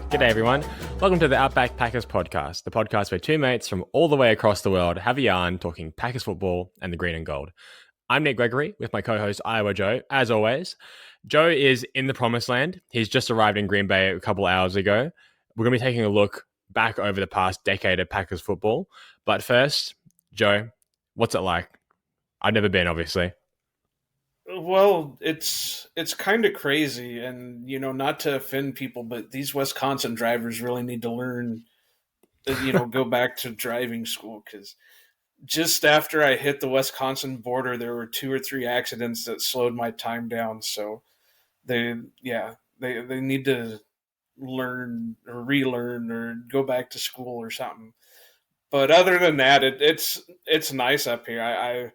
G'day everyone. Welcome to the Outback Packers podcast, the podcast where two mates from all the way across the world have a yarn talking Packers football and the green and gold. I'm Nick Gregory with my co-host Iowa Joe. As always, Joe is in the promised land. He's just arrived in Green Bay a couple hours ago. We're going to be taking a look back over the past decade of Packers football. But first, Joe, what's it like? I've never been, obviously. Well, it's kind of crazy, and not to offend people, but these Wisconsin drivers really need to learn, go back to driving school, because just after I hit the Wisconsin border, there were 2 or 3 accidents that slowed my time down. So they need to learn or relearn or go back to school or something. But other than that, it's nice up here. I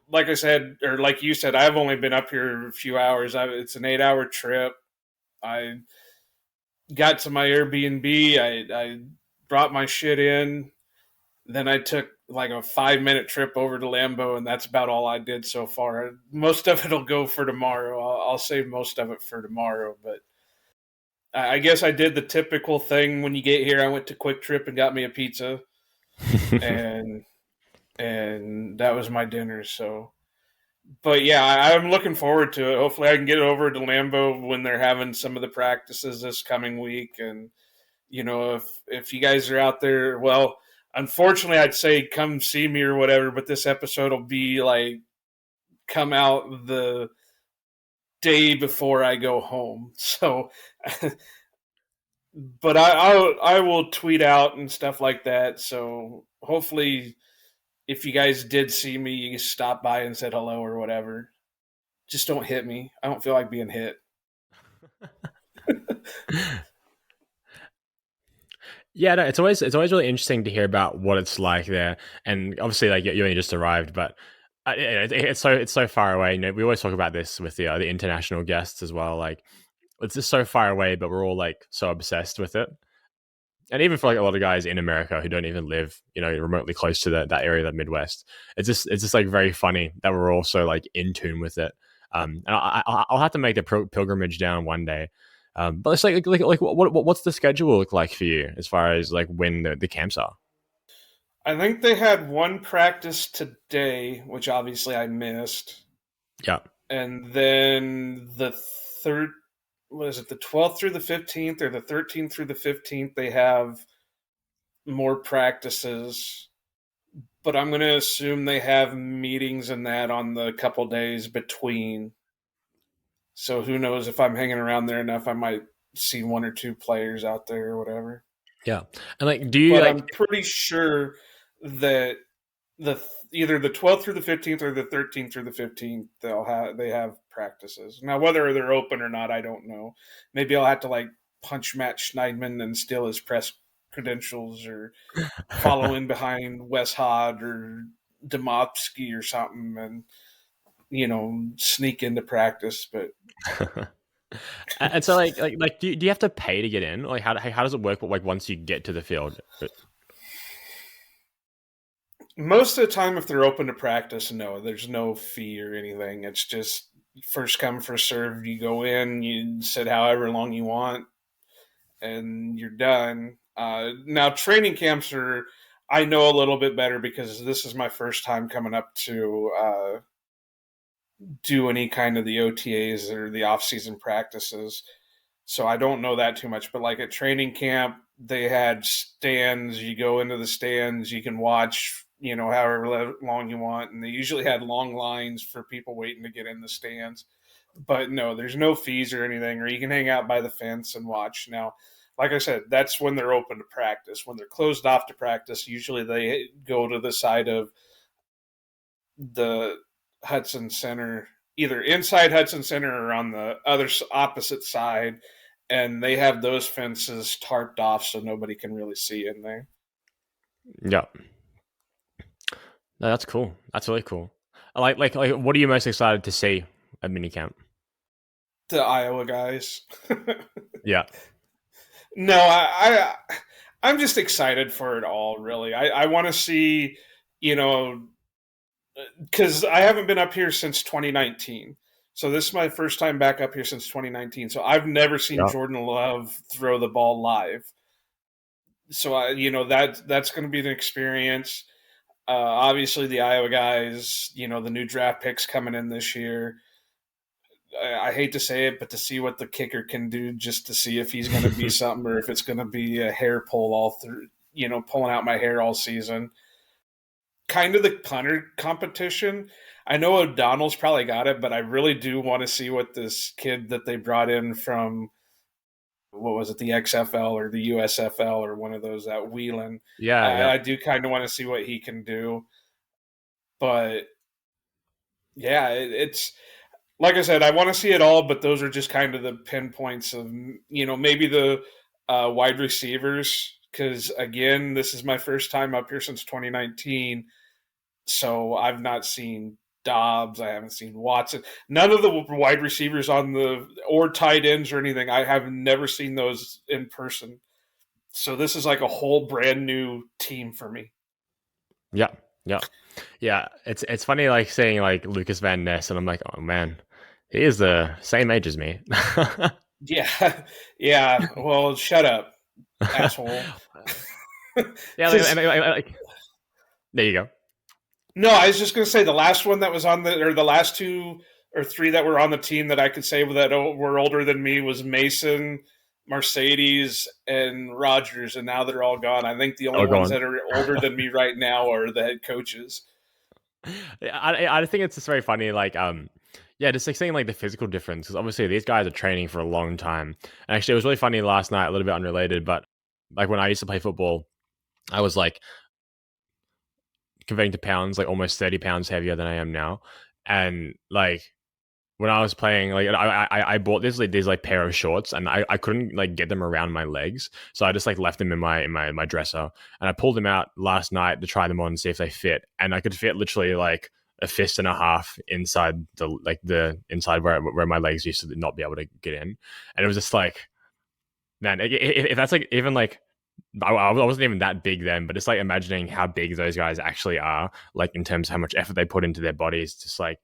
like I said, or like you said, I've only been up here a few hours. It's an 8-hour trip. I got to my Airbnb. I brought my shit in. Then I took like a 5-minute trip over to Lambeau, and that's about all I did so far. Most of it'll go for tomorrow. I'll save most of it for tomorrow. But I guess I did the typical thing when you get here. I went to Quick Trip and got me a pizza, and that was my dinner. So, but yeah, I'm looking forward to it. Hopefully, I can get over to Lambeau when they're having some of the practices this coming week. And if you guys are out there, well, unfortunately, I'd say come see me or whatever. But this episode will be like come out the day before I go home. So, but I will tweet out and stuff like that. So hopefully, if you guys did see me, you stop by and said hello or whatever. Just don't hit me. I don't feel like being hit. Yeah, no, it's always really interesting to hear about what it's like there, and obviously, like you only just arrived, but it's so far away. We always talk about this with the international guests as well. Like, it's just so far away, but we're all like so obsessed with it. And even for like a lot of guys in America who don't even live, remotely close to that area of the Midwest, it's just like very funny that we're all so like in tune with it. And I'll have to make the pilgrimage down one day. But it's like what's the schedule look like for you as far as like when the camps are? I think they had one practice today, which obviously I missed. Yeah. And then the third, what is it, the 12th through the 15th or the 13th through the 15th, they have more practices. But I'm going to assume they have meetings and that on the couple days between. So who knows, if I'm hanging around there enough, I might see 1 or 2 players out there or whatever. Yeah. And like, do you But like? I'm pretty sure that either the 12th through the 15th or the 13th through the 15th they have practices. Now whether they're open or not, I don't know. Maybe I'll have to like punch Matt Schneidman and steal his press credentials, or follow in behind Wes Hod or Demovsky or something, and sneak into practice. But And so like do you have to pay to get in? Like how does it work? Like once you get to the field. most of the time, if they're open to practice, no, there's no fee or anything. It's just first come, first serve. You go in, you sit however long you want, and you're done. Now, training camps I know a little bit better because this is my first time coming up to do any kind of the OTAs or the off-season practices. So I don't know that too much. But like at training camp, they had stands. You go into the stands, you can watch, however long you want. And they usually had long lines for people waiting to get in the stands. But no, there's no fees or anything, or you can hang out by the fence and watch. Now, like I said, that's when they're open to practice. When they're closed off to practice, usually they go to the side of the Hudson Center, either inside Hudson Center or on the other opposite side, and they have those fences tarped off so nobody can really see in there. Yeah. No, that's cool. That's really cool. Like what are you most excited to see at minicamp? The Iowa guys. Yeah. No, I'm just excited for it all, really. I want to see, because I haven't been up here since 2019. So this is my first time back up here since 2019. So I've never seen Yeah. Jordan Love throw the ball live. So that's going to be an experience. Obviously, the Iowa guys, the new draft picks coming in this year. I hate to say it, but to see what the kicker can do, just to see if he's going to be something or if it's going to be a hair pull all through, pulling out my hair all season. Kind of the punter competition. I know O'Donnell's probably got it, but I really do want to see what this kid that they brought in from, what was it, the XFL or the USFL or one of those at Wheeling. Yeah, yeah. I do kind of want to see what he can do, but yeah, it's like I said, I want to see it all, but those are just kind of the pinpoints of maybe the wide receivers, because again, this is my first time up here since 2019, so I've not seen Dobbs, I haven't seen Watson, none of the wide receivers on the or tight ends or anything. I have never seen those in person, so this is like a whole brand new team for me. Yeah, yeah, yeah. It's funny like seeing like Lucas Van Ness, and I'm like, oh man, he is the same age as me. Yeah, yeah. Well, shut up, asshole. Yeah, Because like, there you go. no, I was just going to say the last one that was on or the last two or three that were on the team that I could say that were older than me was Mason, Mercedes, and Rogers, and now they're all gone. I think the only Oh, go ones on. that are older than me right now are the head coaches. I think it's just very funny, like yeah, just like seeing like the physical difference because obviously these guys are training for a long time. And actually, it was really funny last night, a little bit unrelated, but like when I used to play football, I was like converting to pounds, like almost 30 pounds heavier than I am now, and like when I was playing, like I bought these like pair of shorts, and I couldn't like get them around my legs, so I just like left them in my dresser, and I pulled them out last night to try them on and see if they fit, and I could fit literally like a fist and a half inside the inside where my legs used to not be able to get in, and it was just like, man, if that's like even like. I wasn't even that big then, but it's like imagining how big those guys actually are, like in terms of how much effort they put into their bodies. Just like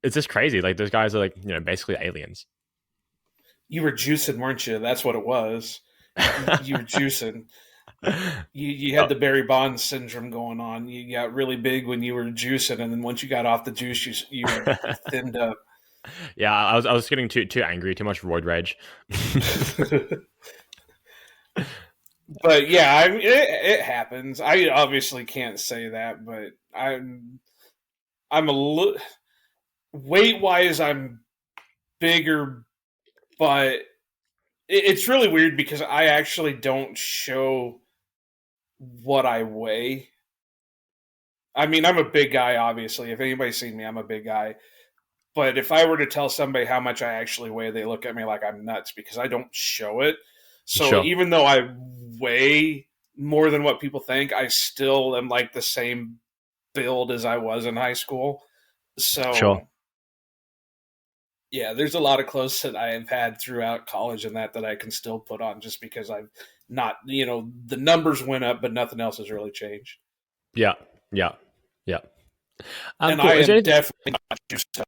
it's just crazy. Like those guys are like basically aliens. You were juicing, weren't you? That's what it was. You were juicing. You had Oh, the Barry Bonds syndrome going on. You got really big when you were juicing, and then once you got off the juice, you thinned up. yeah, I was getting too angry, too much roid rage. But yeah, I mean, it happens. I obviously can't say that, but I'm a little weight wise, I'm bigger, but it's really weird because I actually don't show what I weigh. I mean, I'm a big guy, obviously. If anybody's seen me, I'm a big guy. But if I were to tell somebody how much I actually weigh, they look at me like I'm nuts because I don't show it. So Sure, even though I weigh more than what people think, I still am like the same build as I was in high school. sure. So yeah, there's a lot of clothes that I have had throughout college and that I can still put on just because I've not, the numbers went up, but nothing else has really changed. Yeah, yeah, yeah. And I Cool. Is there am anything? definitely not juiced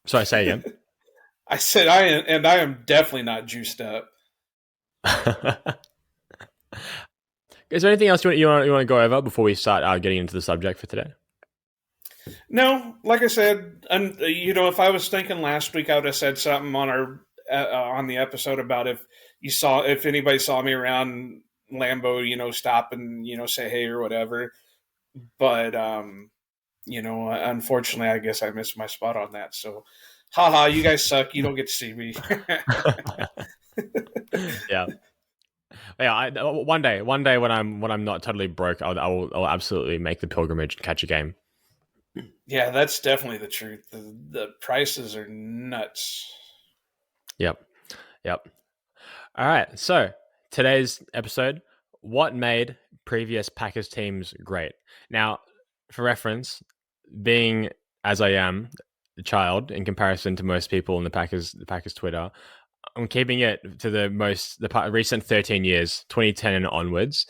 Sorry, say again. up. I said I am definitely not juiced up. Is there anything else you want to go over before we start getting into the subject for today? No, like I said, and if I was thinking last week, I would have said something on the episode about if anybody saw me around Lambeau, stop and say hey or whatever. But unfortunately, I guess I missed my spot on that. So, haha, you guys suck. You don't get to see me. Yeah, yeah. One day when I'm not totally broke, I will absolutely make the pilgrimage and catch a game. Yeah, that's definitely the truth. The prices are nuts. Yep, yep. All right. So today's episode: what made previous Packers teams great? Now, for reference, being as I am a child in comparison to most people in the Packers Twitter, I'm keeping it to the recent 13 years, 2010 and onwards.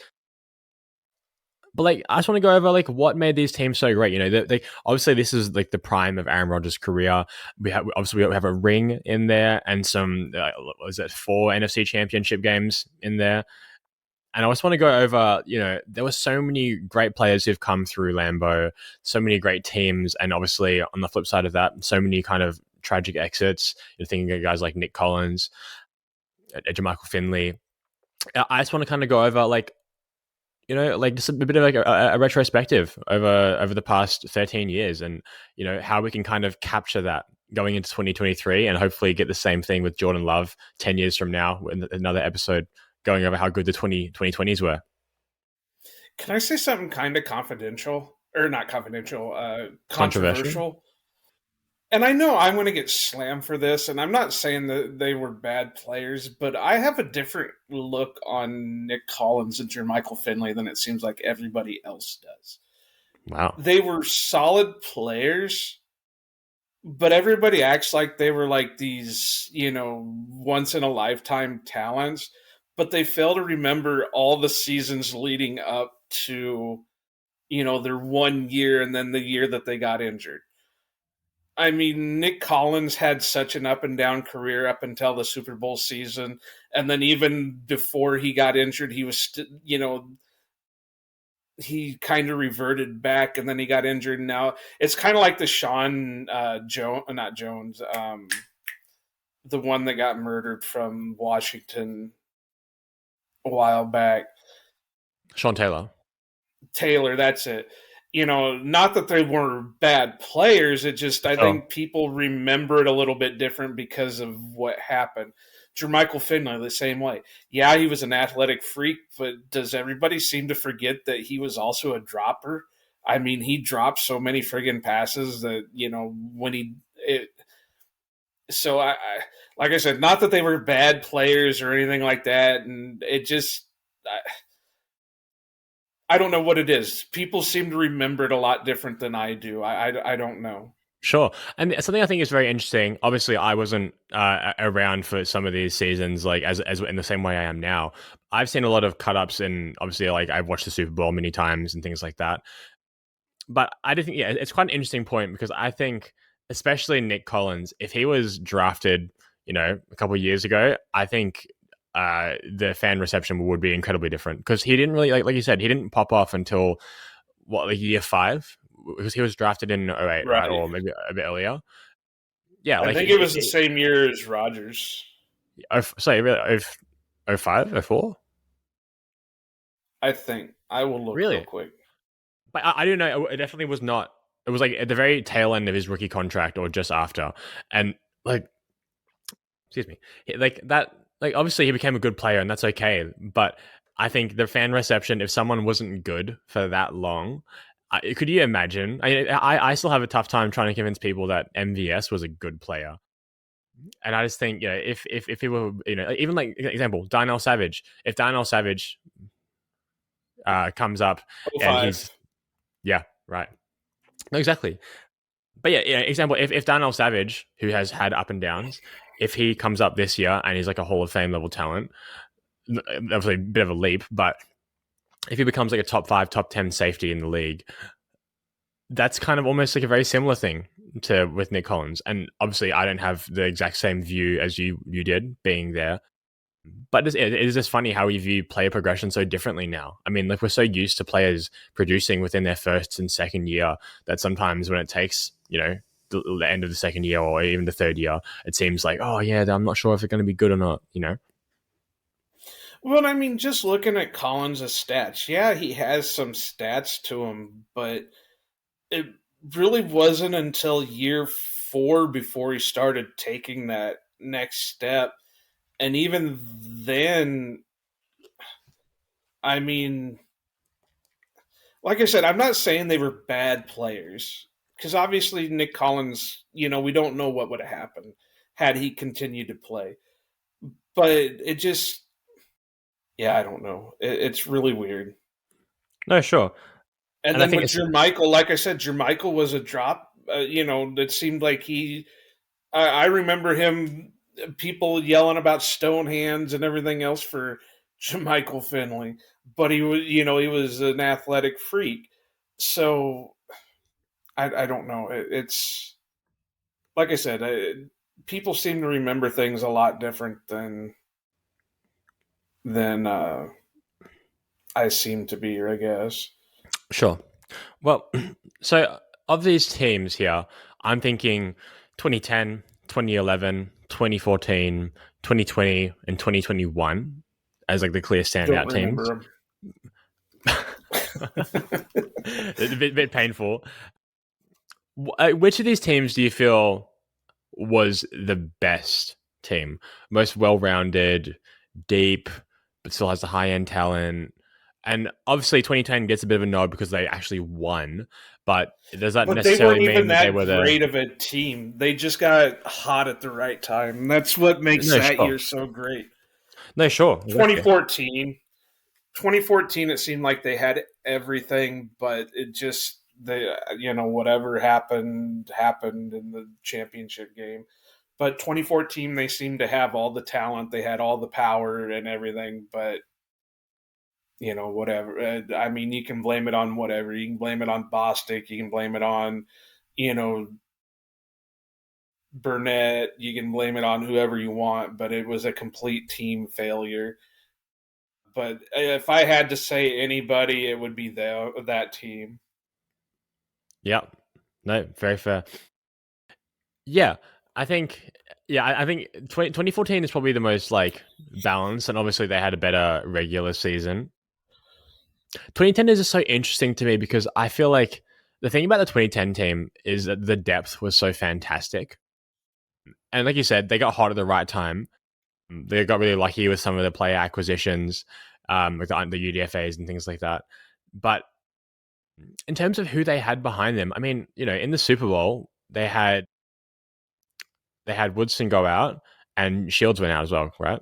But like, I just want to go over like what made these teams so great. You know, they obviously this is like the prime of Aaron Rodgers' career. We have a ring in there and some was it 4 NFC Championship games in there. And I just want to go over, you know, there were so many great players who've come through Lambeau, so many great teams, and obviously on the flip side of that, so many kind of tragic exits. You're thinking of guys like Nick Collins, Jermichael Finley. I just want to kind of go over like, you know, like just a bit of like a retrospective over the past 13 years, and you know how we can kind of capture that going into 2023, and hopefully get the same thing with Jordan Love 10 years from now in another episode going over how good the 2020s were. Can I say something kind of confidential or not confidential, Controversial. controversial? And I know I'm going to get slammed for this, and I'm not saying that they were bad players, but I have a different look on Nick Collins and Jermichael Finley than it seems like everybody else does. Wow. They were solid players, but everybody acts like they were like these, once in a lifetime talents, but they fail to remember all the seasons leading up to, their 1 year and then the year that they got injured. I mean, Nick Collins had such an up and down career up until the Super Bowl season, and then even before he got injured, he was, he kind of reverted back, and then he got injured. And now it's kind of like the Sean Jones, not Jones, the one that got murdered from Washington a while back. Sean Taylor. Taylor, that's it. Not that they were bad players. It just, I Sure. think people remember it a little bit different because of what happened. Jermichael Finley, the same way. Yeah, he was an athletic freak, but does everybody seem to forget that he was also a dropper? I mean, he dropped so many friggin' passes that, when so like I said, not that they were bad players or anything like that. And it just, I don't know what it is. People seem to remember it a lot different than I do. I don't know. Sure. And something I think is very interesting. Obviously, I wasn't around for some of these seasons, like as in the same way I am now. I've seen a lot of cut ups, and obviously, like I've watched the Super Bowl many times and things like that. But I do think, yeah, it's quite an interesting point because I think, especially Nick Collins, if he was drafted, you know, a couple of years ago, I think the fan reception would be incredibly different because he didn't really like you said, he didn't pop off until what, like year 5, because he was drafted in '08, right, Right. or maybe a bit earlier. Yeah, I like think it was the same year as Rogers. sorry, really, oh 05, oh 04? I think. I will look real Really? quick. But I don't know. It definitely was not. It was like at the very tail end of his rookie contract or just after, and like, excuse me, like that. Like obviously he became a good player, and that's okay. But I think the fan reception, if someone wasn't good for that long, could you imagine? I still have a tough time trying to convince people that MVS was a good player. And I just think, if he were, even like example, Darnell Savage. If Darnell Savage comes up Oh and five. he's, yeah, right, no, exactly. But yeah, example, if Darnell Savage, who has had up and downs, if he comes up this year and he's like a Hall of Fame level talent, obviously a bit of a leap, but if he becomes like a top 5, top 10 safety in the league, that's kind of almost like a very similar thing to with Nick Collins. And obviously, I don't have the exact same view as you did being there. But it is just funny how we view player progression so differently now. I mean, like we're so used to players producing within their first and second year that sometimes when it takes, the end of the second year or even the third year, it seems like, oh yeah, I'm not sure if they're going to be good or not. Well, I mean, just looking at Collins' stats, yeah, he has some stats to him, but it really wasn't until year 4 before he started taking that next step. And even then, I mean, like I said, I'm not saying they were bad players because obviously Nick Collins, we don't know what would have happened had he continued to play. But it just, yeah, I don't know. It's really weird. No, sure. And And I then think with it's Jermichael, like I said, Jermichael was a drop. It seemed like I remember him, people yelling about stone hands and everything else for Jermichael Finley. but he was an athletic freak. So I don't know. It's like I said, people seem to remember things a lot different than I seem to be, I guess. Sure. Well, so of these teams here, I'm thinking 2010, 2011, 2014, 2020, and 2021 as like the clear Don't standout teams. remember It's a bit painful. Which of these teams do you feel was the best team? Most well rounded, deep, but still has the high end talent. And obviously, 2010 gets a bit of a nod because they actually won. But does that but they necessarily weren't even mean that they that were the. great of a team. They just got hot at the right time. That's what makes No, that sure. year so great. No, sure. Exactly. 2014, 2014, it seemed like they had everything, but it just whatever happened in the championship game. But 2014, they seemed to have all the talent, they had all the power and everything, but whatever. I mean, you can blame it on whatever. You can blame it on Bostic. You can blame it on, you know, Burnett. You can blame it on whoever you want, but it was a complete team failure. But if I had to say anybody, it would be that team. Yeah. No, very fair. Yeah. I think. Yeah, I think 2014 is probably the most like balanced, and obviously they had a better regular season. 2010 is just so interesting to me because I feel like the thing about the 2010 team is that the depth was so fantastic. And like you said, they got hot at the right time. They got really lucky with some of the player acquisitions, like the UDFAs and things like that. But in terms of who they had behind them, I mean, in the Super Bowl, they had Woodson go out and Shields went out as well, right?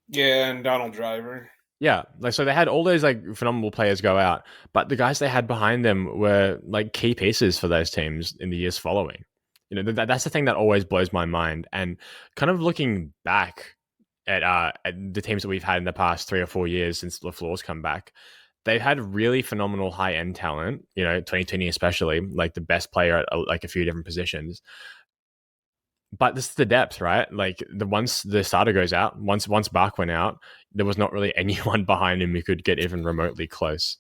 Yeah, and Donald Driver. Yeah, like so they had all those like phenomenal players go out, but the guys they had behind them were like key pieces for those teams in the years following. That's the thing that always blows my mind. And kind of looking back at the teams that we've had in the past 3 or 4 years since LaFleur's come back, they've had really phenomenal high end talent. 2020 especially, like the best player at like a few different positions. But this is the depth, right? Like the once the starter goes out, once Bach went out, there was not really anyone behind him who could get even remotely close.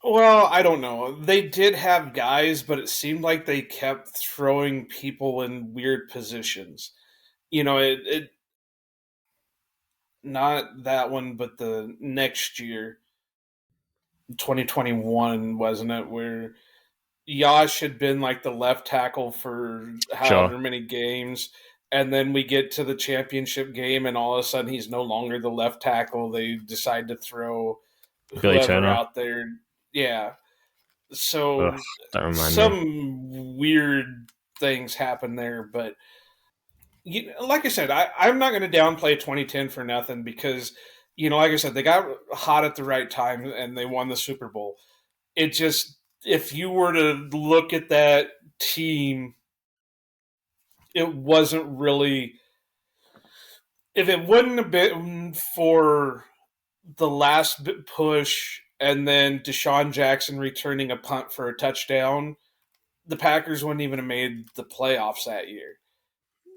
Well, I don't know. They did have guys, but it seemed like they kept throwing people in weird positions. It not that one, but the next year, 2021, wasn't it? Where Yash had been like the left tackle for Sure, however many games, and then we get to the championship game, and all of a sudden he's no longer the left tackle. They decide to throw Billy whoever Turner. out there. Yeah. Ugh, So don't remind me. some weird things happen there, but like I said, I'm not going to downplay 2010 for nothing because, like I said, they got hot at the right time and they won the Super Bowl. It just, if you were to look at that team, it wasn't really, if it wouldn't have been for the last bit push and then Deshaun Jackson returning a punt for a touchdown, the Packers wouldn't even have made the playoffs that year.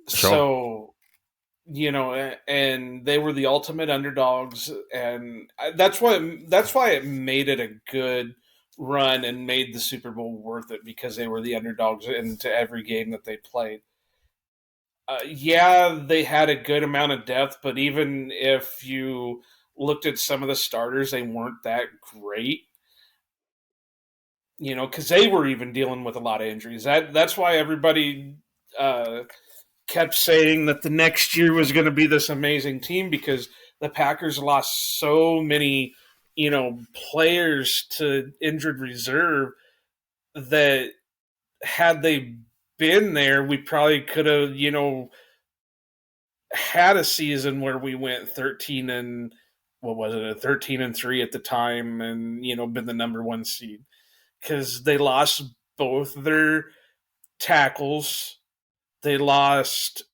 Sure. So, and they were the ultimate underdogs, and that's why it made it a good run and made the Super Bowl worth it because they were the underdogs into every game that they played. Yeah, they had a good amount of depth, but even if you looked at some of the starters, they weren't that great. Because they were even dealing with a lot of injuries. That's why everybody uh, kept saying that the next year was going to be this amazing team because the Packers lost so many, players to injured reserve that had they been there, we probably could have, had a season where we went 13 and what was it, a 13-3 at the time and, been the number one seed because they lost both their tackles. They lost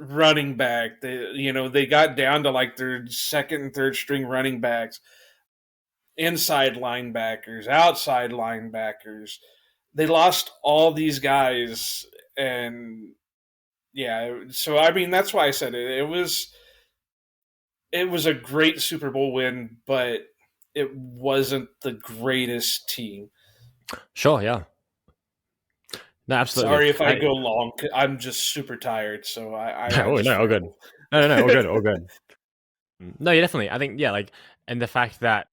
running back. They got down to like their second and third string running backs, inside linebackers, outside linebackers. They lost all these guys, and yeah. So I mean, that's why I said it. It was a great Super Bowl win, but it wasn't the greatest team. Sure, yeah. No, absolutely. Sorry if I go long. I'm just super tired, so I Oh just no, all good. ramble. No, no, no, all good, all good. No, yeah, definitely. I think yeah, like, and the fact that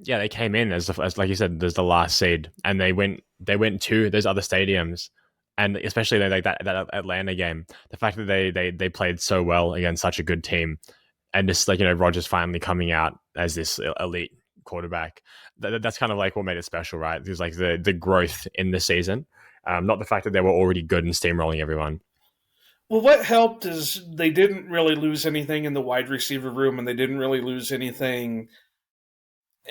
yeah, they came in as like you said, there's the last seed, and they went to those other stadiums, and especially like that Atlanta game, the fact that they played so well against such a good team, and just like Rogers finally coming out as this elite quarterback, that's kind of like what made it special, right? There's like the growth in the season, not the fact that they were already good and steamrolling everyone. Well, what helped is they didn't really lose anything in the wide receiver room, and they didn't really lose anything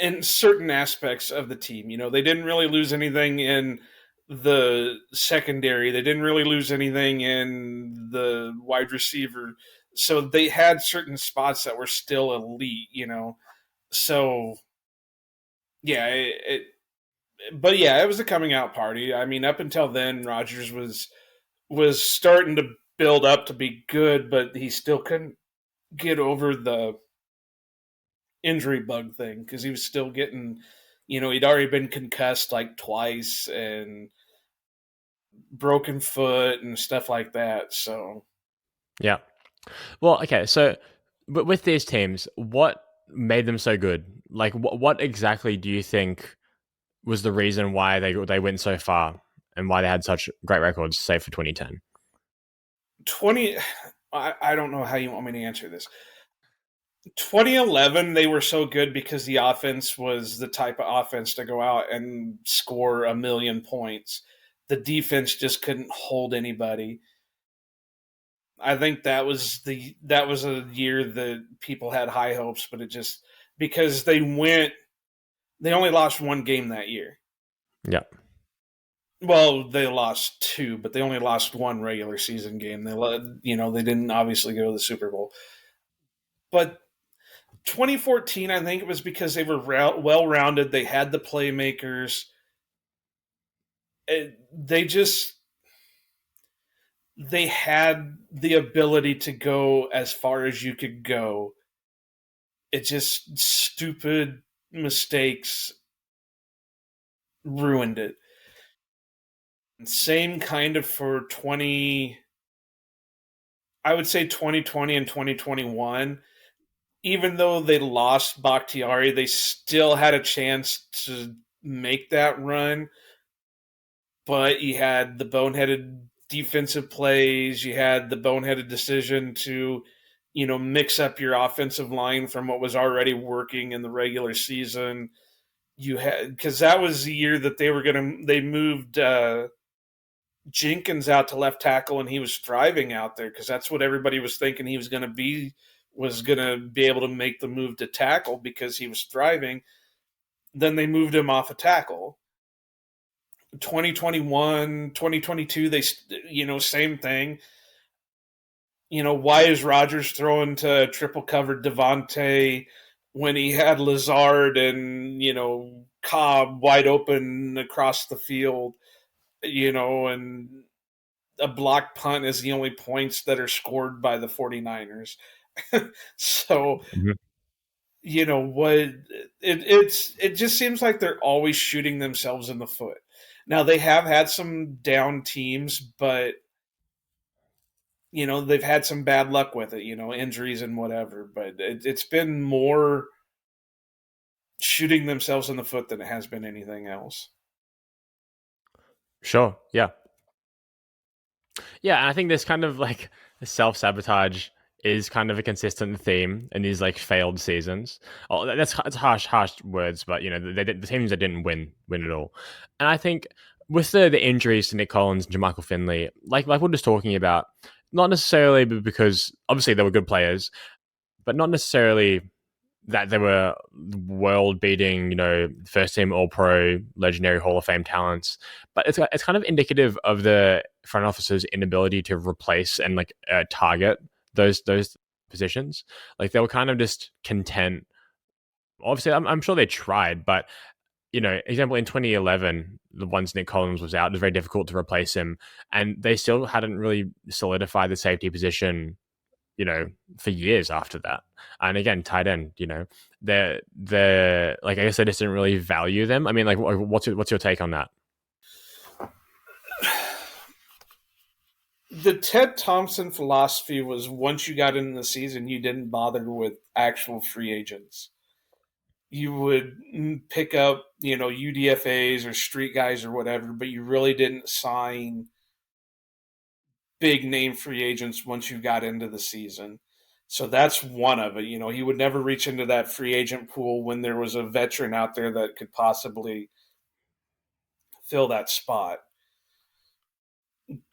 in certain aspects of the team. They didn't really lose anything in the secondary. They didn't really lose anything in the wide receiver. So they had certain spots that were still elite. So yeah, but yeah, it was a coming out party. I mean, up until then, Rogers was starting to build up to be good, but he still couldn't get over the injury bug thing because he was still getting, he'd already been concussed like twice and broken foot and stuff like that. So Yeah. Well, okay, so but with these teams, what made them so good? Like, what exactly do you think was the reason why they went so far and why they had such great records, say for 2010? 20, I don't know how you want me to answer this. 2011, they were so good because the offense was the type of offense to go out and score a million points. The defense just couldn't hold anybody. I think that was a year that people had high hopes, but it just because they only lost one game that year. Yeah, Well, they lost two, but they only lost one regular season game. They didn't obviously go to the Super Bowl. But 2014, I think it was because they were well rounded. They had the playmakers. They had the ability to go as far as you could go. It just stupid mistakes ruined it. Same kind of for I would say 2020 and 2021. Even though they lost Bakhtiari, they still had a chance to make that run. But you had the boneheaded defensive plays, you had the boneheaded decision to, mix up your offensive line from what was already working in the regular season. You had because that was the year that they moved Jenkins out to left tackle, and he was thriving out there because that's what everybody was thinking he was going to be able to make the move to tackle because he was thriving. Then they moved him off a tackle. 2021, 2022, they same thing. Why is Rodgers throwing to triple covered Devontae when he had Lazard and Cobb wide open across the field? And a block punt is the only points that are scored by the 49ers. So, mhm. what it just seems like they're always shooting themselves in the foot. Now they have had some down teams, but they've had some bad luck with it, injuries and whatever, but it's been more shooting themselves in the foot than it has been anything else. Sure, yeah. Yeah, and I think this kind of like self sabotage is kind of a consistent theme in these like failed seasons. Oh, it's harsh words, but the teams that didn't win at all. And I think with the injuries to Nick Collins and Jermichael Finley, like we're just talking about, not necessarily because obviously they were good players, but not necessarily that they were world beating, first team All Pro, legendary Hall of Fame talents. But it's kind of indicative of the front office's inability to replace and like target those positions. Like they were kind of just content. Obviously, I'm sure they tried, but example in 2011, the once Nick Collins was out, it was very difficult to replace him, and they still hadn't really solidified the safety position, for years after that. And again, tight end, they're like I guess they just didn't really value them. I mean, like, what's your take on that? The Ted Thompson philosophy was once you got into the season, you didn't bother with actual free agents. You would pick up, UDFAs or street guys or whatever, but you really didn't sign big name free agents once you got into the season. So that's one of it. He would never reach into that free agent pool when there was a veteran out there that could possibly fill that spot.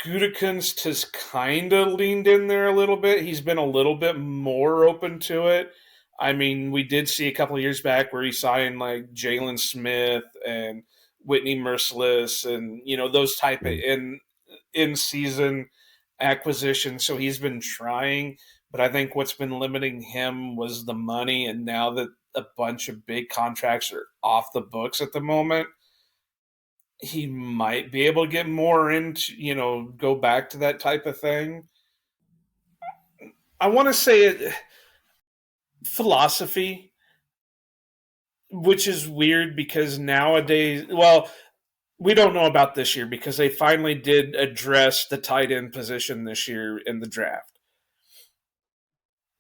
Gutekunst has kind of leaned in there a little bit. He's been a little bit more open to it. I mean, we did see a couple of years back where he signed like Jalen Smith and Whitney Merciless and those type of Mm. in season acquisitions. So he's been trying, but I think what's been limiting him was the money. And now that a bunch of big contracts are off the books at the moment, he might be able to get more into, go back to that type of thing. I want to say it philosophy, which is weird because nowadays, well, we don't know about this year because they finally did address the tight end position this year in the draft.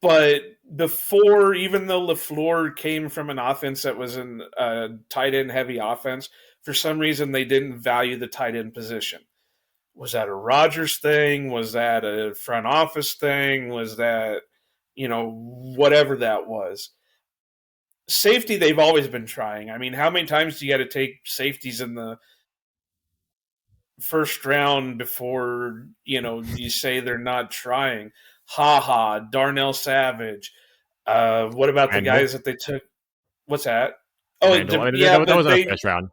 But before, even though LaFleur came from an offense that was a tight end heavy offense, for some reason they didn't value the tight end position. Was that a Rodgers thing? Was that a front office thing? Was that, whatever that was? Safety, they've always been trying. I mean, how many times do you got to take safeties in the first round before, you say they're not trying? Ha ha, Darnell Savage. What about the Randall, guys that they took? What's that? Oh, Randall. I mean, yeah, that but wasn't a first round.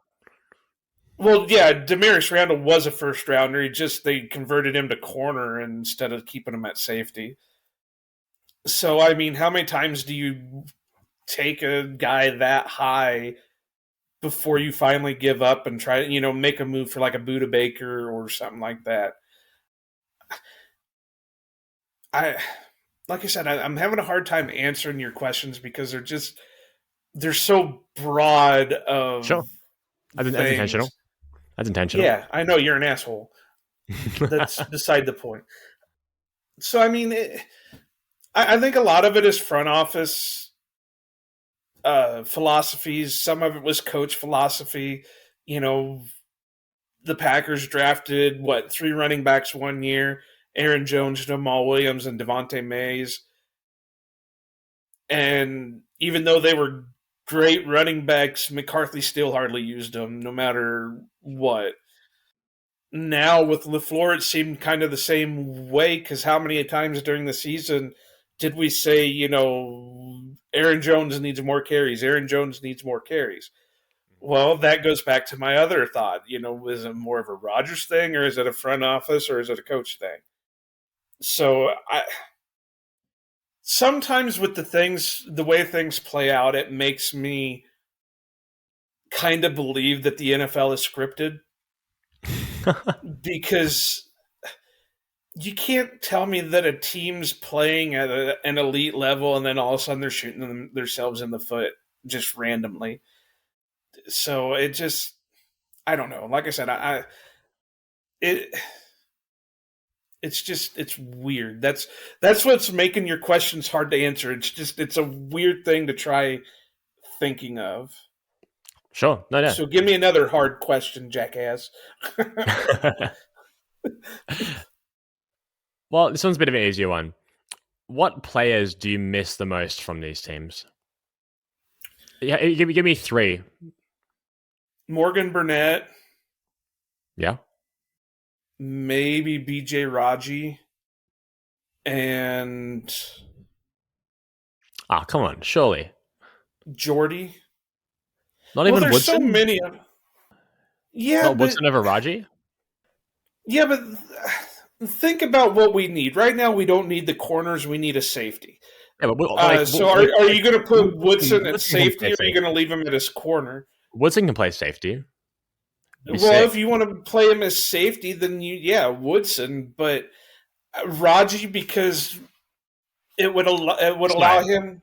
well, yeah, Demarius Randall was a first rounder. They converted him to corner instead of keeping him at safety. So, I mean, how many times do you take a guy that high before you finally give up and try to, make a move for like a Buda Baker or something like that? I, like I said, I'm having a hard time answering your questions because they're so broad of Sure, that's things. intentional. That's intentional. Yeah, I know you're an asshole. That's beside the point. So, I mean, I think a lot of it is front office philosophies. Some of it was coach philosophy. You know, the Packers drafted three running backs one year: Aaron Jones, Jamal Williams, and Devontae Mays. And even though they were great running backs, McCarthy still hardly used them, no matter what. Now with LaFleur, it seemed kind of the same way because how many times during the season did we say, Aaron Jones needs more carries? Aaron Jones needs more carries. Well, that goes back to my other thought. Is it more of a Rodgers thing, or is it a front office, or is it a coach thing? So sometimes with the way things play out, it makes me kind of believe that the NFL is scripted because you can't tell me that a team's playing at an elite level and then all of a sudden they're shooting themselves in the foot just randomly. So it just, I don't know. Like I said, it it's weird. That's what's making your questions hard to answer. It's a weird thing to try thinking of. Sure, no, no. So give me another hard question, jackass. Well, this one's a bit of an easier one. What players do you miss the most from these teams? Yeah, give me three. Morgan Burnett, Yeah. maybe BJ Raji, and Ah, come on, surely. Jordy. Not Well, even there's so Woodson. many of. Yeah, Not but Woodson over Raji. yeah, but think about what we need right now. We don't need the corners. We need a safety. Yeah, but like, So are you going to put Woodson at Woodson can safety, play or are you going to safety. leave him at his corner? Woodson can play safety. Be Well, if sick. you want to play him as safety, then Woodson. But Raji, because it would allow Sorry, him.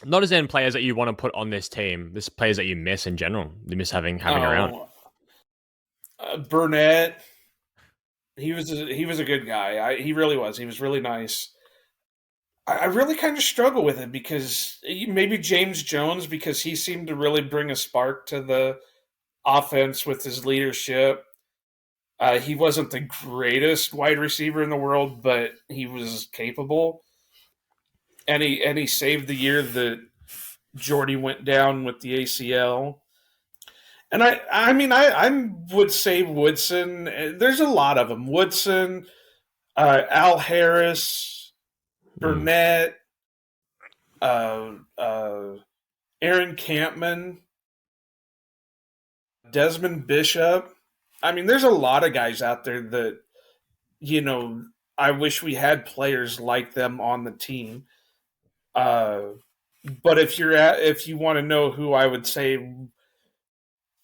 not as in players that you want to put on this team. This players that you miss in general. You miss having around. Oh, Burnett. He was a good guy. He really was. He was really nice. I really kind of struggle with it because maybe James Jones, because he seemed to really bring a spark to the offense with his leadership. He wasn't the greatest wide receiver in the world, but he was capable, and he saved the year that Jordy went down with the ACL. And I would say Woodson. There's a lot of them. Woodson, Al Harris, Mm. Burnett, uh, uh, Aaron Campman, Desmond Bishop. I mean, there's a lot of guys out there that you know. I wish we had players like them on the team. Uh, but if you want to know who I would say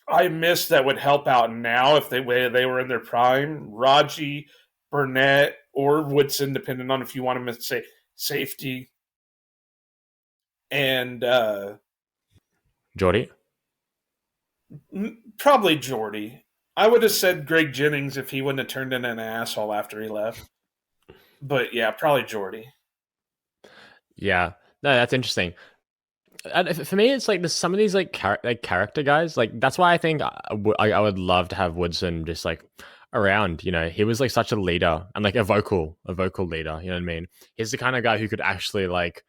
I miss that would help out now if they were in their prime, Raji, Burnett, or Woodson, depending on if you want them to say safety, and Jordy. probably Jordy. I would have said Greg Jennings if he wouldn't have turned into an asshole after he left. But yeah, probably Jordy. Yeah. No, that's interesting. And for me, it's like there's some of these like character guys. Like that's why I think I would love to have Woodson just like around. You know, he was like such a leader and like a vocal leader. You know what I mean? He's the kind of guy who could actually like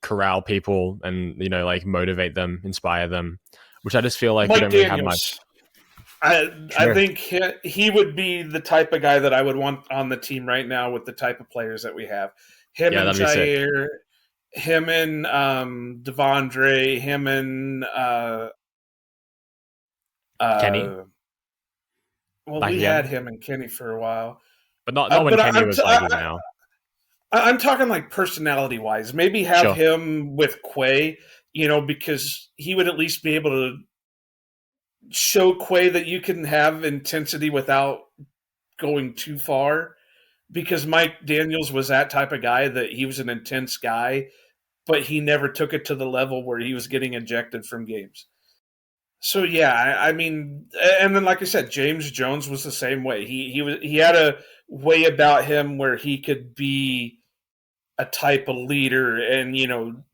corral people and like motivate them, inspire them, which I just feel like we Mike don't really have much. Daniels. I Sure. think he would be the type of guy that I would want on the team right now with the type of players that we have. Him Yeah, and that'd be sick. Jair, him and Devondre, him and Kenny uh, well, back we had again, him and Kenny for a while, but not when but Kenny was like he's now. I'm talking like personality wise. Maybe have Sure. him with Quay, because he would at least be able to show Quay that you can have intensity without going too far. Because Mike Daniels was that type of guy that he was an intense guy, but he never took it to the level where he was getting ejected from games. So yeah, I mean, and then like I said, James Jones was the same way. He had a way about him where he could be a type of leader and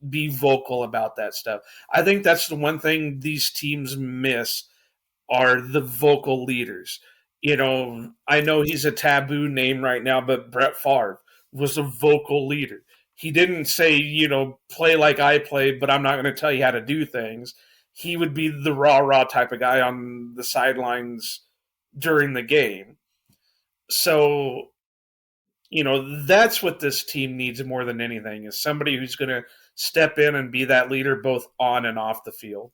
be vocal about that stuff. I think that's the one thing these teams miss are the vocal leaders. I know he's a taboo name right now, but Brett Favre was a vocal leader. He didn't say, play like I play, but I'm not going to tell you how to do things. He would be the rah type of guy on the sidelines during the game. So, that's what this team needs more than anything is somebody who's going to step in and be that leader both on and off the field.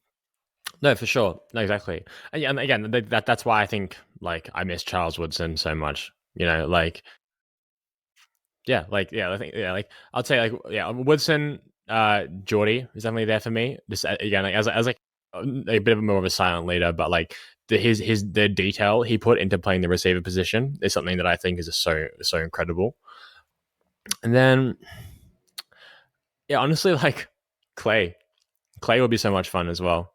No, for sure. No, exactly. And again, that's why I think like I miss Charles Woodson so much. Like yeah, I think like I'd say like yeah, Woodson, Geordie is definitely there for me. Just again, like, as like a bit of more of a silent leader, but like the detail he put into playing the receiver position is something that I think is just so incredible. And then yeah, honestly, like Clay, Clay would be so much fun as well.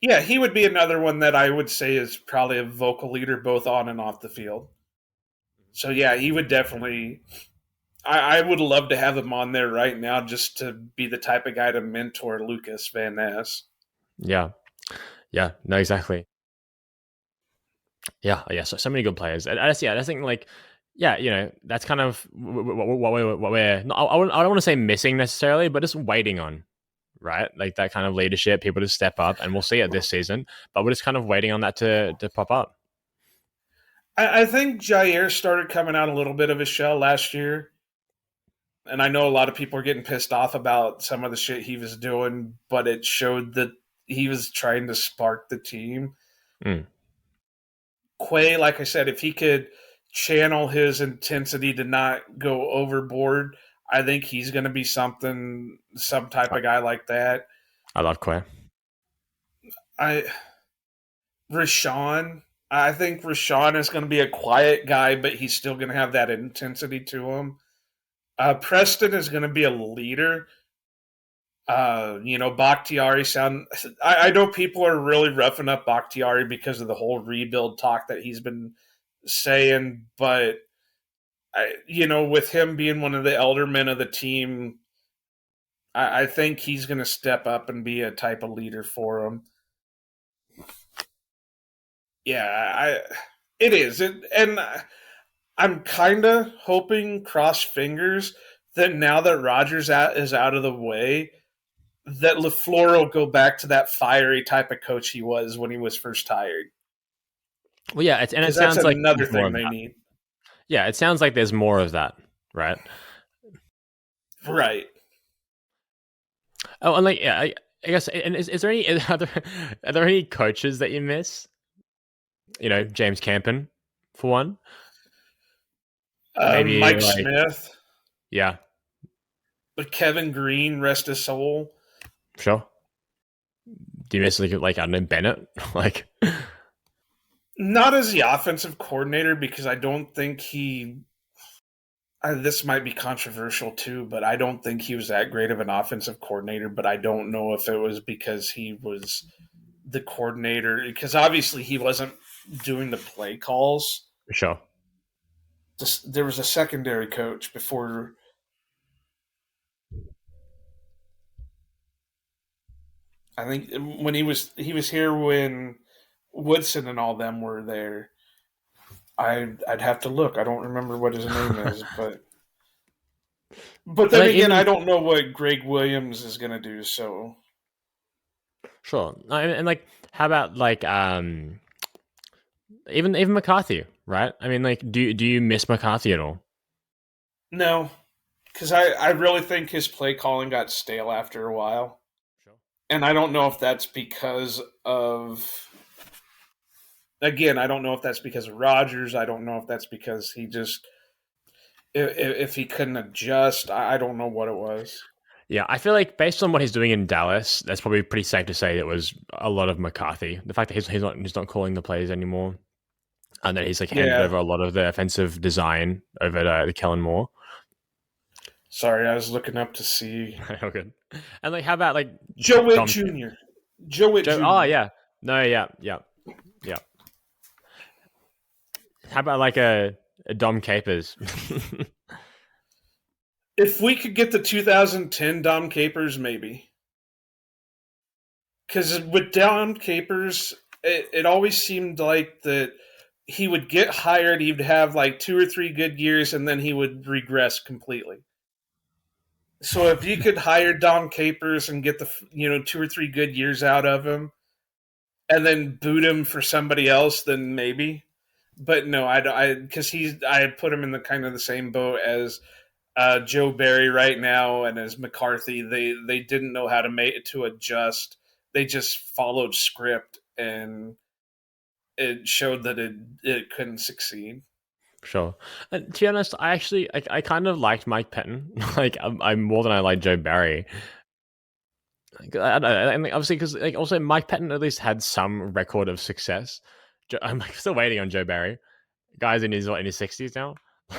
Yeah, he would be another one that I would say is probably a vocal leader both on and off the field. So yeah, he would definitely. I would love to have him on there right now just to be the type of guy to mentor Lucas Van Ness. Yeah, yeah, no, exactly. Yeah. So many good players. I just think like, yeah, that's kind of what we're not, I don't want to say missing necessarily, but just waiting on, right? Like that kind of leadership, people to step up, and we'll see it this season. But we're just kind of waiting on that to pop up. I think Jair started coming out a little bit of his shell last year. And I know a lot of people are getting pissed off about some of the shit he was doing, but it showed that he was trying to spark the team. Mm, Quay, like I said, if he could channel his intensity to not go overboard, I think he's going to be some type I, of guy like that. I love Quay. I Rashawn, I think Rashawn is going to be a quiet guy, but he's still going to have that intensity to him. Preston is going to be a leader. Bakhtiari sound. I know people are really roughing up Bakhtiari because of the whole rebuild talk that he's been saying, but with him being one of the elder men of the team, I think he's going to step up and be a type of leader for him. Yeah, it is, and I'm kind of hoping, cross fingers, that now that Rogers is out of the way, that LaFleur will go back to that fiery type of coach he was when he was first hired. Well, yeah, and it Because that's sounds like another there's more thing of they that. need. Yeah, it sounds like there's more of that, right? Right. Oh, and like, yeah, I guess, and is there any are there any coaches that you miss? James Campen, for one. Maybe Mike like, Smith, yeah, but Kevin Green, rest his soul. sure. Do you miss like I don't know Bennett? Like, Not as the offensive coordinator because I don't think this might be controversial too, but I don't think he was that great of an offensive coordinator. But I don't know if it was because he was the coordinator, because obviously he wasn't doing the play calls. sure. There was a secondary coach before. I think when he was here when Woodson and all them were there. I'd have to look. I don't remember what his name is, but And then like again, I even don't know what Greg Williams is going to do. So sure, and like how about like even McCarthy, right? I mean, like, do you miss McCarthy at all? no, because I really think his play calling got stale after a while, Sure. and I don't know if that's because of. Again, I don't know if that's because of Rodgers. I don't know if that's because he just if he couldn't adjust. I don't know what it was. Yeah, I feel like based on what he's doing in Dallas, that's probably pretty safe to say it was a lot of McCarthy. The fact that he's not calling the plays anymore, and that he's like handed Yeah, over a lot of the offensive design over to Kellen Moore. sorry, I was looking up to see Oh, good. And like, how about like Joe Witt Dom Jr. Joe Witt Joe? Oh Jr. yeah, no, yeah, yeah, yeah. How about like a Dom Capers? If we could get the 2010 Dom Capers, maybe. Because with Dom Capers, it always seemed like that he would get hired, he'd have like 2 or 3 good years, and then he would regress completely. So if you could hire Dom Capers and get the 2 or 3 good years out of him, and then boot him for somebody else, then maybe. But no, I because I put him in the kind of the same boat as Joe Barry right now and as McCarthy. They didn't know how to make it to adjust. They just followed script, and it showed that it couldn't succeed. Sure. And to be honest, I kind of liked Mike Pettin. Like, I'm more than I like Joe Barry. Like, I don't know, and like, obviously because like also Mike Pettin at least had some record of success. I'm like, still waiting on Joe Barry. Guy's in his 60s now.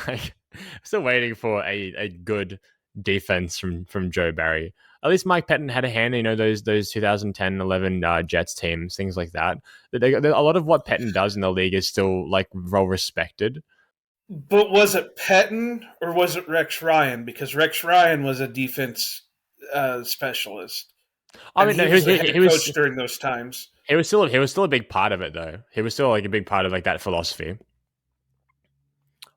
Like, still waiting for a good defense from Joe Barry. At least Mike Pettin had a hand, those 2010, 11 Jets teams, things like that. A lot of what Pettin does in the league is still like well respected. But was it Pettin or was it Rex Ryan? Because Rex Ryan was a defense specialist, I and mean, no, he he was was the he, head he was coach during those times. he was still a big part of it though. He was still like a big part of like that philosophy.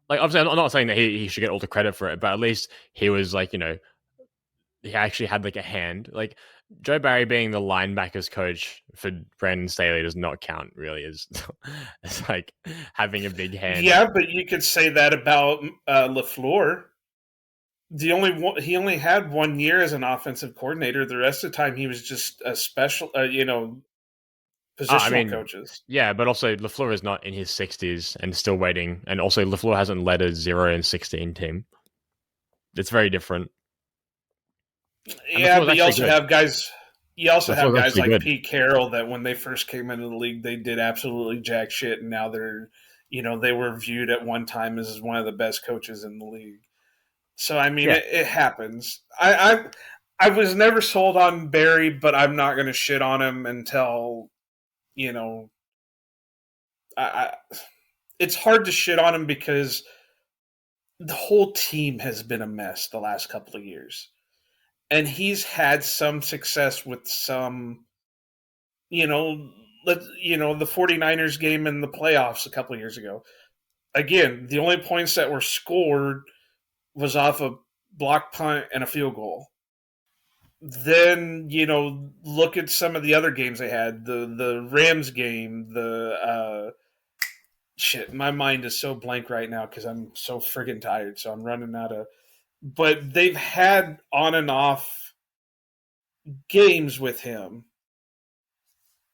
Like, obviously, I'm not saying that he should get all the credit for it, but at least he was like, he actually had like a hand. Like, Joe Barry being the linebackers coach for Brandon Staley does not count really as it's like having a big hand. Yeah, but you could say that about Lafleur. he only had 1 year as an offensive coordinator. The rest of the time, he was just a special, I positional mean, coaches. yeah, but also Lafleur is not in his 60s and still waiting, and also Lafleur hasn't led a 0-16 team. It's very different, and Yeah, Lafleur is but actually good. you also Lafleur have is guys actually like good. Pete Carroll that when they first came into the league, they did absolutely jack shit, and now they were viewed at one time as one of the best coaches in the league. So I mean, Yeah, it happens. I was never sold on Barry, but I'm not going to shit on him until you know. I it's hard to shit on him because the whole team has been a mess the last couple of years, and he's had some success with some, you know, the 49ers game in the playoffs a couple of years ago. Again, the only points that were scored was off a block punt and a field goal. Then look at some of the other games they had. The Rams game, the shit. My mind is so blank right now because I'm so friggin' tired. So I'm running out of. But they've had on and off games with him,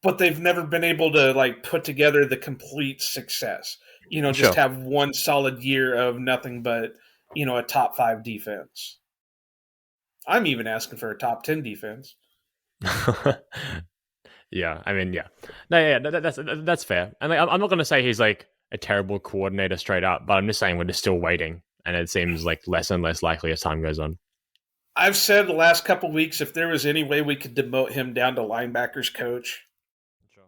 but they've never been able to like put together the complete success. Just sure. have one solid year of nothing but a top five defense. I'm even asking for a top 10 defense. Yeah, I mean, yeah, no, yeah, that's fair. And like, I'm not going to say he's like a terrible coordinator straight up, but I'm just saying we're just still waiting, and it seems like less and less likely as time goes on. I've said the last couple of weeks if there was any way we could demote him down to linebackers coach Sure.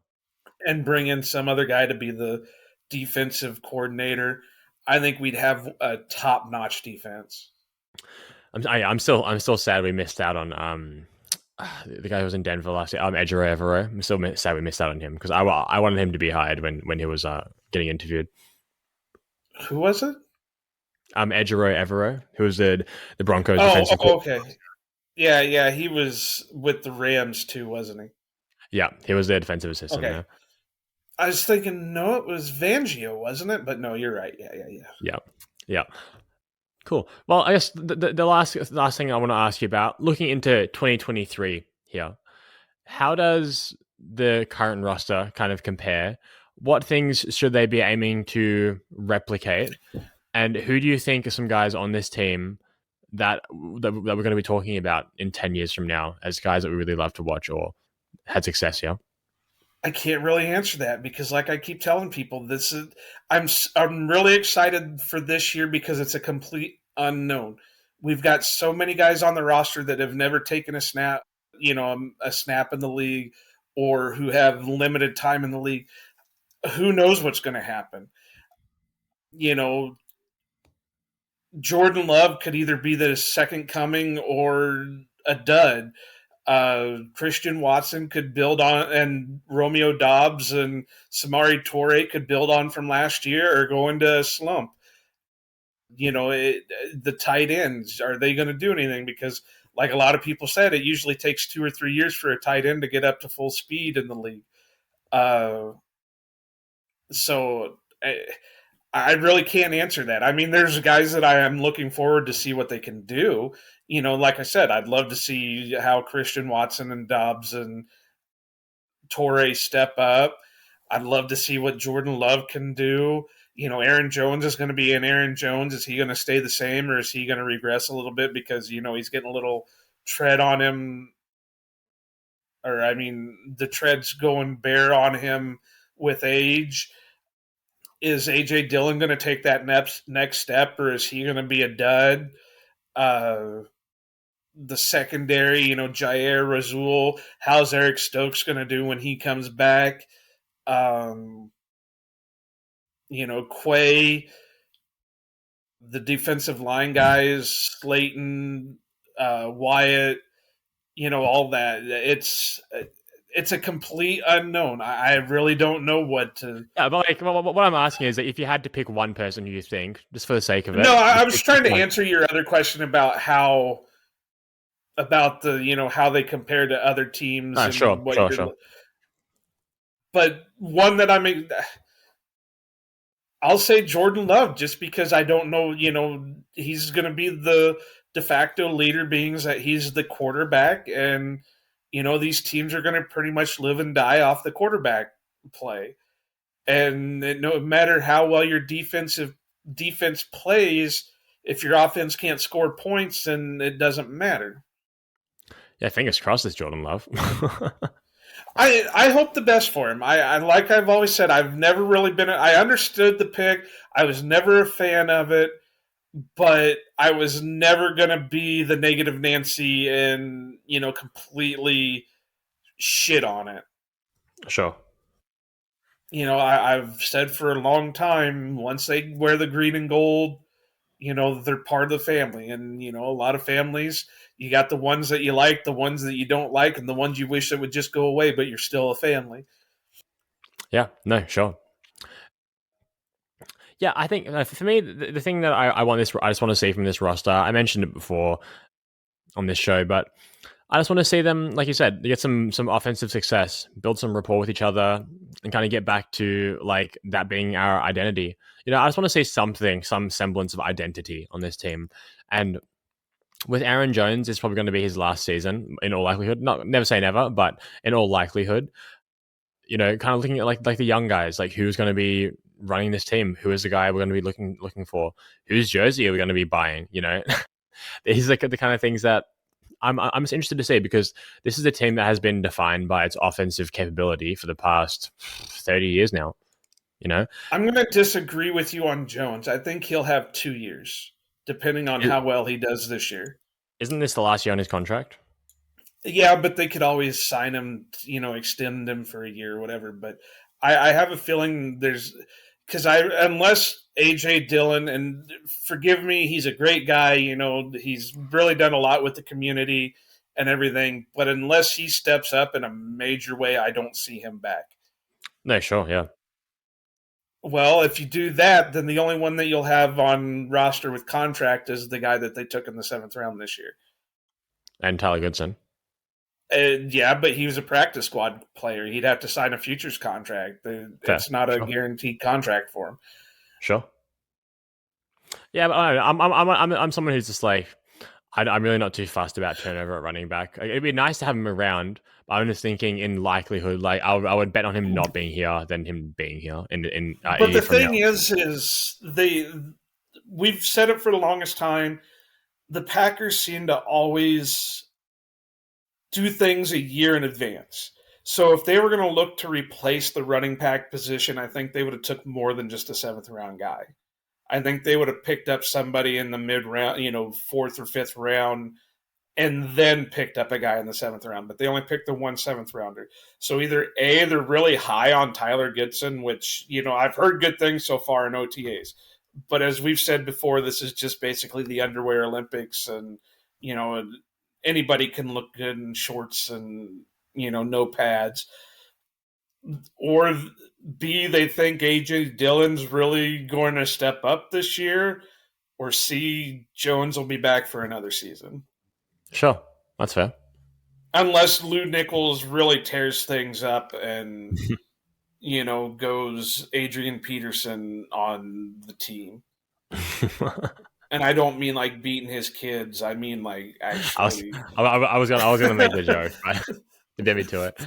and bring in some other guy to be the defensive coordinator, I think we'd have a top notch defense. I'm still sad we missed out on the guy who was in Denver last year, Ejiro Evero. I'm still sad we missed out on him because I wanted him to be hired when he was getting interviewed. Who was it? Ejiro Evero, who was the Broncos Oh, defensive coordinator. okay. Yeah, yeah, he was with the Rams too, wasn't he? Yeah, he was their defensive assistant Okay. there. I was thinking, no, it was Fangio, wasn't it? But no, you're right. Yeah, yeah, yeah. Yeah, yeah. Cool. Well, I guess the last thing I want to ask you about, looking into 2023 here, how does the current roster kind of compare? What things should they be aiming to replicate? And who do you think are some guys on this team that we're going to be talking about in 10 years from now as guys that we really love to watch or had success here? I can't really answer that because, like I keep telling people, I'm really excited for this year because it's a complete unknown. We've got so many guys on the roster that have never taken a snap, a snap in the league, or who have limited time in the league. Who knows what's going to happen? You know, Jordan Love could either be the second coming or a dud. Christian Watson could build on, and Romeo Dobbs and Samari Torre could build on from last year or go into a slump. The tight ends, are they going to do anything? Because, like a lot of people said, it usually takes 2 or 3 years for a tight end to get up to full speed in the league. Uh, so I really can't answer that. I mean, there's guys that I am looking forward to see what they can do. Like I said, I'd love to see how Christian Watson and Dobbs and Torre step up. I'd love to see what Jordan Love can do. Aaron Jones is going to be an Aaron Jones. Is he going to stay the same or is he going to regress a little bit because, he's getting a little tread on him? Or, I mean, the tread's going bare on him with age. Is AJ Dillon going to take that next step, or is he going to be a dud? Uh, the secondary, Jair Razul, how's Eric Stokes going to do when he comes back? Um, Quay, the defensive line guys, Slayton, Wyatt, all that. It's a complete unknown. I really don't know what to. Yeah, but like what I'm asking is that if you had to pick one person who you think, just for the sake of No, it, I just was pick trying to one. answer your other question about how they compare to other teams Sure, and what sure, you're. sure. But one that I'll say Jordan Love just because I don't know. He's going to be de facto leader being that he's the quarterback, and these teams are going to pretty much live and die off the quarterback play. And no matter how well your defense plays, if your offense can't score points, then it doesn't matter. Yeah, fingers crossed, it's Jordan Love. I hope the best for him. I like I've always said, I've never really been. I understood the pick. I was never a fan of it, but I was never gonna be the negative Nancy and completely shit on it. Sure. I've said for a long time, once they wear the green and gold, they're part of the family. And, a lot of families, you got the ones that you like, the ones that you don't like, and the ones you wish that would just go away, but you're still a family. Yeah, no, sure. Yeah, I think for me, the thing that I want this, I just want to see from this roster. I mentioned it before on this show, but I just want to see them, like you said, get some offensive success, build some rapport with each other, and kind of get back to like that being our identity. I just want to see something, some semblance of identity on this team. And with Aaron Jones, it's probably going to be his last season in all likelihood. Not never say never, but in all likelihood, kind of looking at like the young guys, like who's going to be running this team, who is the guy we're going to be looking for, whose jersey are we going to be buying. These are the kind of things that I'm just interested to see, because this is a team that has been defined by its offensive capability for the past 30 years now. I'm going to disagree with you on Jones. I think he'll have 2 years, depending on how well he does this year. Isn't this the last year on his contract? Yeah, but they could always sign him, extend him for a year or whatever. But I have a feeling there's because unless AJ Dillon, and forgive me, he's a great guy. He's really done a lot with the community and everything. But unless he steps up in a major way, I don't see him back. No, sure, yeah. Well, if you do that, then the only one that you'll have on roster with contract is the guy that they took in the 7th round this year. And Tyler Goodson. Yeah, but he was a practice squad player. He'd have to sign a futures contract. Fair. It's not a Sure. guaranteed contract for him. Sure. Yeah, but I'm someone who's just like, I'm really not too fussed about turnover at running back. It'd be nice to have him around, but I'm just thinking in likelihood, like I would bet on him not being here than him being here in a But year the from thing now. is we've said it for the longest time. The Packers seem to always do things a year in advance. So if they were going to look to replace the running back position, I think they would have took more than just a 7th round guy. I think they would have picked up somebody in the mid round, 4th or 5th round, and then picked up a guy in the 7th round. But they only picked the 1 7th rounder. So either A, they're really high on Tyler Goodson, which, I've heard good things so far in OTAs. But as we've said before, this is just basically the underwear Olympics, and, anybody can look good in shorts and, no pads. Or B, they think AJ Dillon's really going to step up this year. Or C, Jones will be back for another season. Sure, that's fair. Unless Lou Nichols really tears things up and, goes Adrian Peterson on the team. And I don't mean like beating his kids. I mean like actually. I was gonna make the joke, but you beat me to it.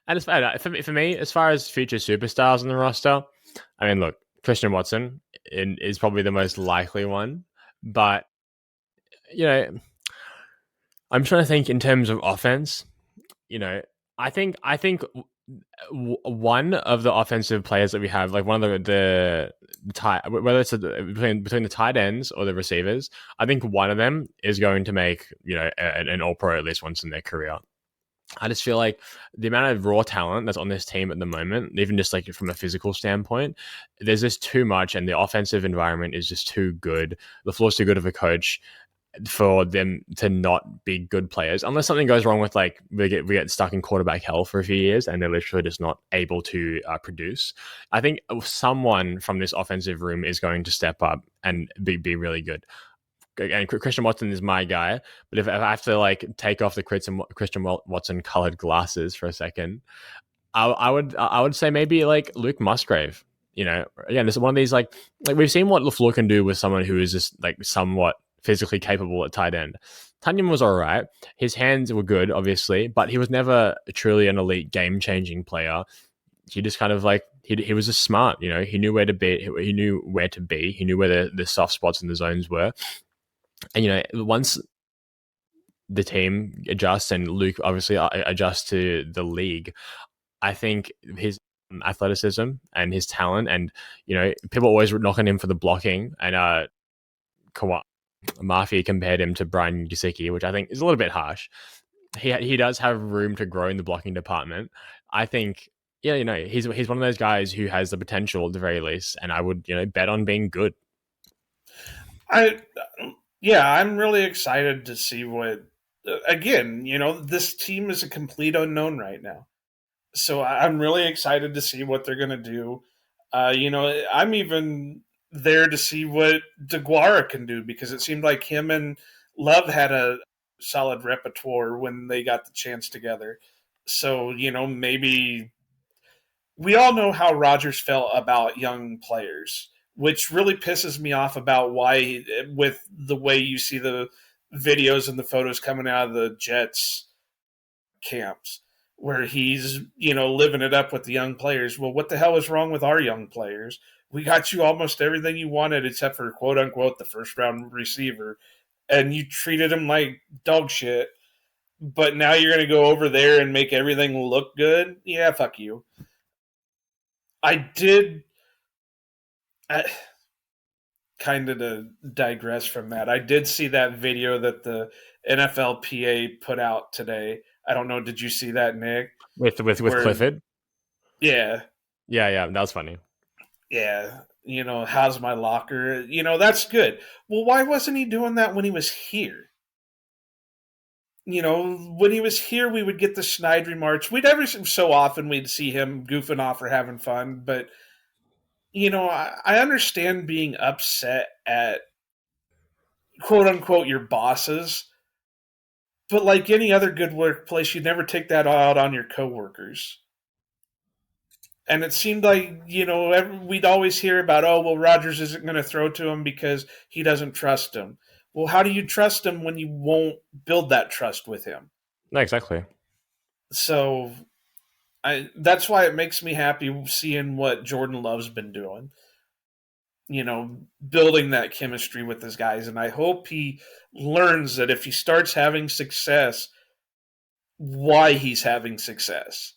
And it's fair for me, as far as future superstars on the roster. I mean, look, Christian Watson is probably the most likely one, but I'm trying to think in terms of offense. I think one of the offensive players that we have, like one of the tight, whether it's between the tight ends or the receivers, I think one of them is going to make an All Pro at least once in their career. I just feel like the amount of raw talent that's on this team at the moment, even just like from a physical standpoint, there's just too much, and the offensive environment is just too good. The floor's too good of a coach for them to not be good players, unless something goes wrong with like we get stuck in quarterback hell for a few years and they're literally just not able to produce. I think someone from this offensive room is going to step up and be really good. And Christian Watson is my guy, but if I have to like take off the Christian Watson colored glasses for a second, I would say maybe like Luke Musgrave. Again, it's one of these like we've seen what LaFleur can do with someone who is just like somewhat physically capable at tight end. Tunyon was all right. His hands were good, obviously, but he was never truly an elite game changing player. He just kind of like he was just smart. He knew where to be. He knew where to be. He knew where the soft spots and the zones were. And once the team adjusts and Luke obviously adjusts to the league, I think his athleticism and his talent, and people always knock on him for the blocking, and Kawhi Murphy compared him to Brian Gesicki, which I think is a little bit harsh. He does have room to grow in the blocking department. I think, yeah, he's one of those guys who has the potential at the very least, and I would bet on being good. I Yeah, I'm really excited to see what. Again, this team is a complete unknown right now, so I'm really excited to see what they're going to do. I'm even there to see what DeGuara can do, because it seemed like him and Love had a solid repertoire when they got the chance together. So, maybe we all know how Rodgers felt about young players, which really pisses me off about why, with the way you see the videos and the photos coming out of the Jets camps, where he's, living it up with the young players. Well, what the hell is wrong with our young players? We got you almost everything you wanted except for quote unquote the first round receiver, and you treated him like dog shit. But now you're going to go over there and make everything look good? Yeah, fuck you. I did. I, Kind of to digress from that, I did see that video that the NFLPA put out today. I don't know. Did you see that, Nick? With Where, Clifford. yeah, Yeah, that was funny. yeah, how's my locker? That's good. Well, why wasn't he doing that when he was here? When he was here, we would get the Schneidry March. We'd every so often we'd see him goofing off or having fun, but I understand being upset at quote unquote your bosses, but like any other good workplace, you never take that out on your coworkers. And it seemed like, we'd always hear about, oh, well, Rodgers isn't going to throw to him because he doesn't trust him. Well, how do you trust him when you won't build that trust with him? No, exactly. So that's why it makes me happy seeing what Jordan Love's been doing, building that chemistry with his guys. And I hope he learns that if he starts having success, why he's having success,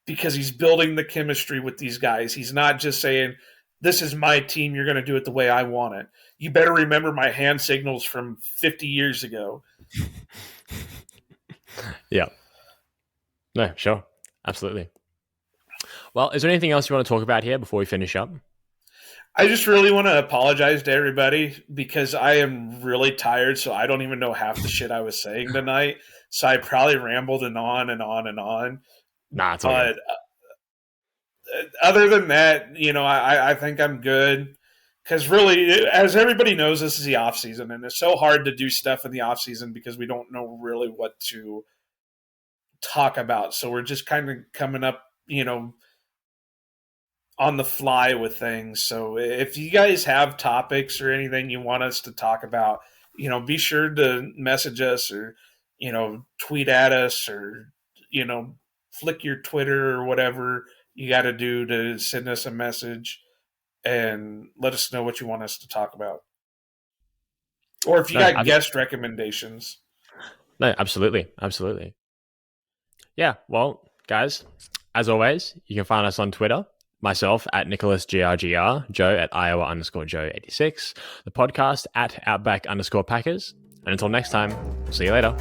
because he's building the chemistry with these guys. He's not just saying, this is my team, you're going to do it the way I want it. You better remember my hand signals from 50 years ago. Yeah. No, sure. Absolutely. Well, is there anything else you want to talk about here before we finish up? I just really want to apologize to everybody because I am really tired, so I don't even know half the shit I was saying tonight. So I probably rambled and on and on and on. Nah, it's all But good. other than that, I think I'm good. Because really, as everybody knows, this is the off season, and it's so hard to do stuff in the off season because we don't know really what to talk about. So we're just kind of coming up, on the fly with things. So if you guys have topics or anything you want us to talk about, be sure to message us or, tweet at us or, flick your Twitter or whatever you got to do to send us a message and let us know what you want us to talk about. Or if you No, got guest recommendations. no, absolutely. Absolutely. Yeah. Well, guys, as always, you can find us on Twitter. Myself at NicholasGRGR, Joe at Iowa_Joe86, the podcast at Outback_Packers. And until next time, see you later.